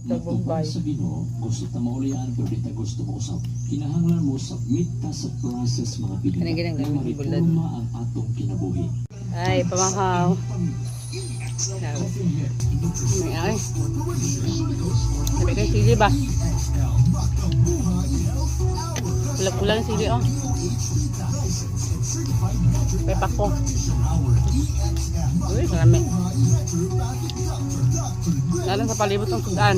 Nagtubay. Sa Ginoo, gusto ta maulian pero di ta gusto mo usab. Kinahanglan mo submit ta sa process mga pilita. Kanang ganang gamit yung bulad. Reforma ang atong kinabuhi. Ay, pamakaw. Ay, sabi kayo sili ba? Kulang-kulang sili oh. Pepa ko. Uy, marami. Lalo sa palibot ng sudan.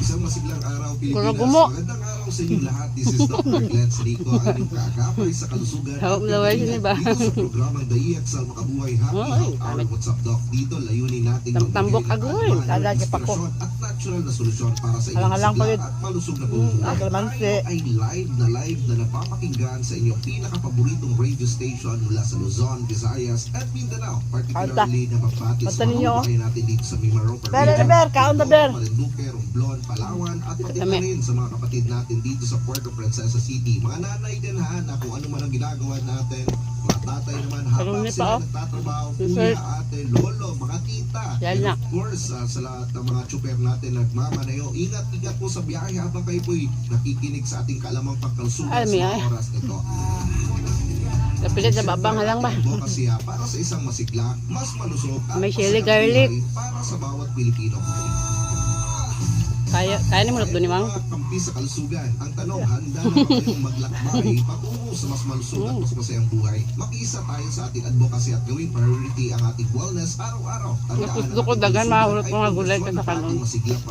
Isang masiglang araw, Pilipinas. Gumo. Magandang araw sa inyo lahat. This is Dr. Glenn Salico, ang inyong kaagapay sa kalusugan. Hawak na ba yun ba? Dito sa programang Daiyak sa Makabuhay Happy Oy, Health Hour. damit. What's up, Doc? Dito, layunin natin Tambok magbigay ng agoy. kaalaman, Lalaki pa ko. inspirasyon at natural na solusyon para sa inyong Halang-halang sigla pa yun. at malusog na pamumuhay. Kalamansi. Tayo ay live na napapakinggan sa inyong pinakapaboritong radio station mula sa Luzon, Visayas at Mindanao. Particularly na magbati sa Kanta ninyo, mga kababayan natin dito sa Mimaro, Ber, kaon na ber. Marinduque, Romblon, Palawan at pati na rin sa mga kapatid natin dito sa Puerto Princesa City. Mga nanay din ha, na kung ano man ang ginagawa natin. Mga tatay naman habang Kalungit pa, sila oh. nagtatrabaho, Dessert. kuya, ate, lolo, mga tita. Yan And na. of course, sa lahat ng mga tsuper natin nagmamanayo, ingat-ingat po sa biyahe habang kayo po'y nakikinig sa ating kalamang pagkalusugan Ay, sa may mga ay. oras nito. Napilit na babang halang ba? Kasi para sa isang masigla, mas malusog at May chili masayang garlic. buhay para sa bawat Pilipino. Kaya ni mulot doon ni Mang. Mga kampi sa kalusugan. Ang tanong, handa na ba kayong maglakbay patungo sa mas malusog at mas masayang buhay? Makiisa tayo sa ating advocacy at gawing priority ang ating wellness araw-araw. Tandaan Gusto ko ang ating dagan, kalusugan mahulot ay mga gulay ka pundasyon sa ng kanon. ating masiglang